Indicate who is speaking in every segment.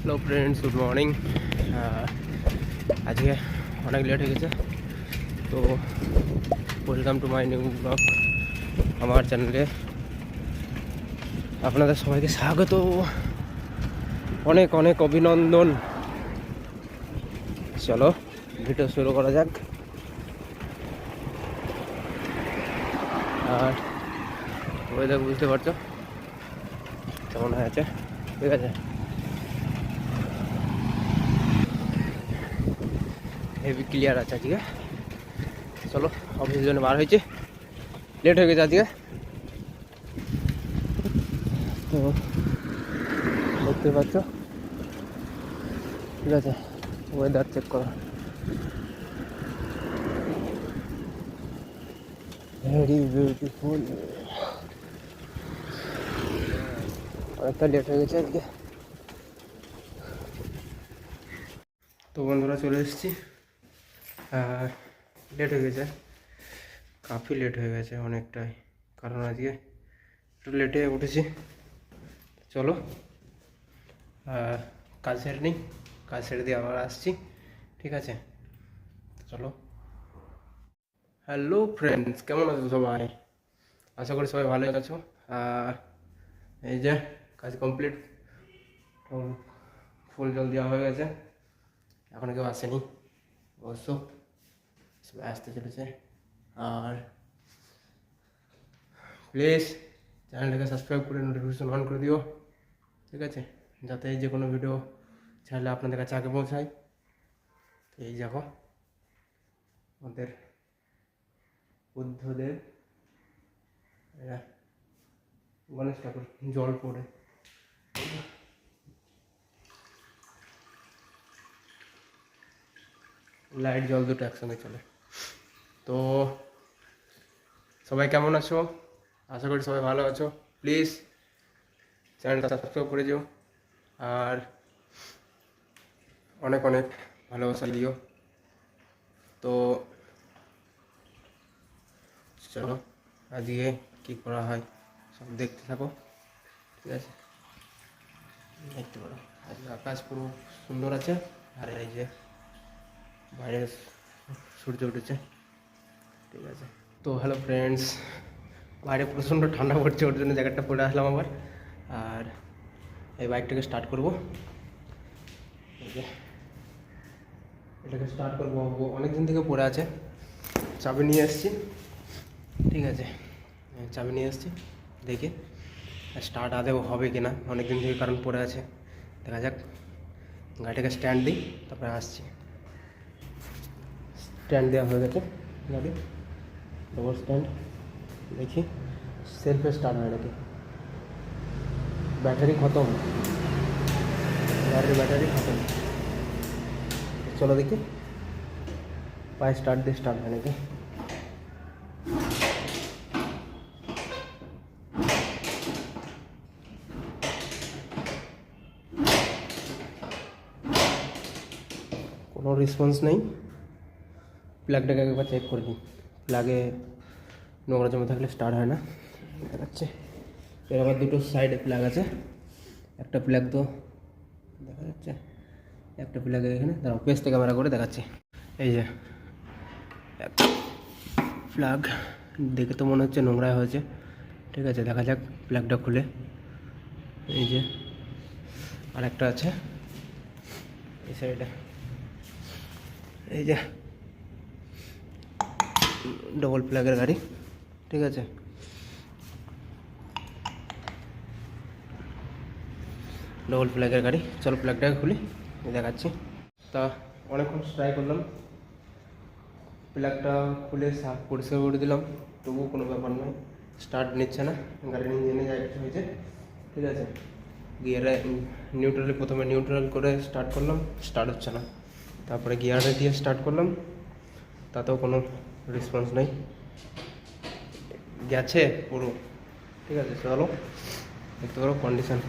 Speaker 1: Hello friends, good morning. আজকে অনেক late হয়ে গেছে, তো welcome to my new blog. আমার চ্যানেলে আপনাদের সবাইকে স্বাগত, অনেক অনেক অভিনন্দন। চলো ভিডিও শুরু করা যাক। আর ওয়েদার বুঝতে পারছো কেমন হয়ে আছে, ঠিক আছে। হেভি ক্লিয়ার আছে আজকে। চলো অফিসের জন্য বার হয়েছে, লেট হয়ে গেছে আজকে। তো দেখতে পাচ্ছ, ঠিক আছে। ওয়েদার চেক করো, ভেরি বিউটিফুল। অনেকটা লেট হয়ে গেছে আজকে। তো বন্ধুরা চলে এসেছি। লেট হয়ে গেছে, কাফি লেট হয়ে গেছে অনেকটাই, কারণ আজকে একটু লেটে উঠেছি। চলো কাজ সেরে নিই, কাজ সেরে দিয়ে আবার আসছি, ঠিক আছে। চলো। হ্যালো ফ্রেন্ডস, কেমন আছো সবাই? আশা করি সবাই ভালো আছো। এই যে কাজ কমপ্লিট, ফুল জল দেওয়া হয়ে গেছে, এখন কেউ আসেনি অবশ্য, সবাই আসতে চলেছে। আর প্লিজ চ্যানেলটাকে সাবস্ক্রাইব করে নোটিফিকেশন অন করে দিও, ঠিক আছে, যাতে যে কোনো ভিডিও ছাড়লে আপনাদের কাছে আগে পৌঁছায়। এই দেখো আমাদের বুদ্ধদেব, গণেশ ঠাকুর জল পড়ে, লাইট জল দুটো একসঙ্গে চলে। তো সবাই কেমন আছো? আশা করি সবাই ভালো আছো। প্লিজ চ্যানেলটা সাবস্ক্রাইব করে দিও, আর অনেক অনেক ভালোবাসা দিও। তো চলো আজকে কী করা হয় সব দেখতে থাকো, ঠিক আছে। দেখতে পারো আজকে আকাশ পুরো সুন্দর আছে, আর এই যে বাইরে সূর্য উঠেছে, ঠিক আছে। তো হ্যালো ফ্রেন্ডস, বাইরে প্রচণ্ড ঠান্ডা পড়ছে, ওর জন্য জ্যাকেটটা পরে আসলাম আবার। আর এই বাইকটাকে স্টার্ট করবো, এই যে এটাকে স্টার্ট করবো, অনেক দিন থেকে পড়ে আছে। চাবি নিয়ে এসেছি, ঠিক আছে, চাবি নিয়ে এসেছি, দেখি স্টার্ট আদেও হবে কি না, অনেক দিন থেকে কারণ পড়ে আছে। দেখা যাক, গাড়িটাকে স্ট্যান্ড দিই, তারপরে আসছি। স্ট্যান্ড দেওয়া হয়ে গেছে গাড়ি, ডবল স্ট্যান্ড। দেখি সেলফে স্টার্ট হয় নাকি। ব্যাটারি খতম, গাড়ির ব্যাটারি খতম। চলো দেখি পায়ে স্টার্ট দিয়ে স্টার্ট হয় নাকি। কোনো রেসপন্স নেই। প্লাগটাকে একবার চেক করে নিই, প্লাগে নোংরা জমে থাকলে স্টার্ট হয় না, দেখাচ্ছে। এর আবার দুটো সাইডে প্লাগ আছে, একটা প্লাগ তো দেখা যাচ্ছে, একটা প্লাগ এখানে, দাঁড়াও পেছতে ক্যামেরা করে দেখাচ্ছি। এই যে একটা প্লাগ, দেখে তো মনে হচ্ছে নোংরা হয়েছে, ঠিক আছে। দেখা যাক প্লাগটা খুলে। এই যে আরেকটা আছে এই সাইডে, এই যে ডবল প্লাগের গাড়ি, ঠিক আছে। ডবল প্লাগের গাড়ি, চলো প্লাগটাকে খুলি, দেখাচ্ছি। তা অনেকক্ষণ ট্রাই করলাম, প্লাগটা খুলে সাফ পরিষ্কার করে দিলাম, তবুও কোনো ব্যাপার নয়, স্টার্ট নিচ্ছে না। গাড়ির ইঞ্জিনে যা একটু হয়েছে, ঠিক আছে। গিয়ারে নিউট্রালে, প্রথমে নিউট্রাল করে স্টার্ট করলাম, স্টার্ট হচ্ছে না। তারপরে গিয়ারে দিয়ে স্টার্ট করলাম, তাতেও কোনো রেসপন্স নেই, গেছে পুরো, ঠিক আছে। চলো দেখতে পারো কন্ডিশান,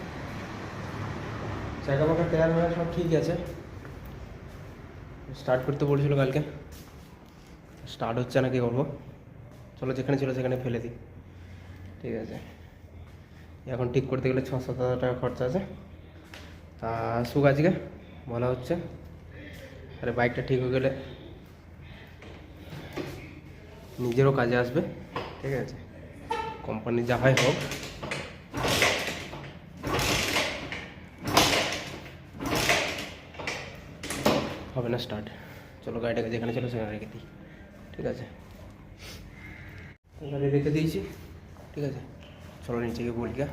Speaker 1: চাকা পাকা টায়ার হয়ে সব ঠিক আছে। স্টার্ট করতে বলেছিল কালকে, স্টার্ট হচ্ছে না, কী করবো। চলো যেখানে ছিল সেখানে ফেলে দিই, ঠিক আছে। এখন ঠিক করতে গেলে 6-7 হাজার টাকা খরচা আছে, তা আসুক আজকে বলা হচ্ছে। আরে বাইকটা ঠিক হয়ে গেলে নিজেরও কাজে আসবে, ঠিক আছে। কোম্পানি যা হয় হোক, হবে না স্টার্ট। চলো গাড়িটাকে যেখানে চলো সেখানে রেখে দিই, ঠিক আছে। গাড়ি রেখে দিয়েছি, ঠিক আছে। চলো নিচে গিয়ে বলি গা,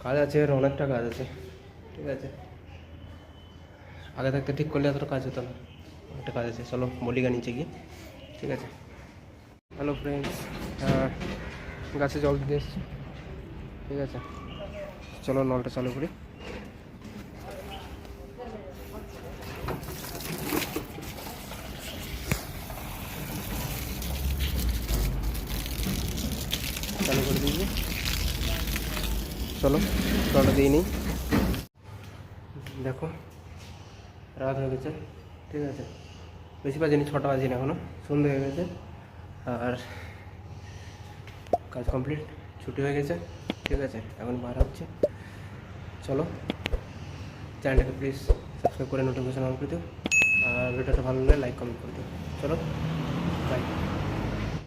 Speaker 1: কাজ আছে, এর অনেকটা কাজ আছে, ঠিক আছে। আগে থাকতে ঠিক করলে এতটা কাজ হতো না, অনেকটা কাজ আছে। চলো বলিগা নিচে গিয়ে, ঠিক আছে। হ্যালো ফ্রেন্ডস, গাছে জল দিতে এসছি, ঠিক আছে। চলো নলটা চালু করি। চালু করে দিয়েছি, চলো জলটা দিয়ে নিই। দেখো রাত হয়ে গেছে, ঠিক আছে। বেশি বাজেনি, 6টা বাজেনি এখনও, সন্ধ্যে হয়ে গেছে। আর কাজ কমপ্লিট, ছুটি হয়ে গেছে, ঠিক আছে। এখন বার হচ্ছে। চলো চ্যানেলটাকে প্লিজ সাবস্ক্রাইব করে নোটিফিকেশন অন করে দিও, আর ভিডিওটা ভালো লাগলে লাইক কমেন্ট করে দিও। চলো বাই।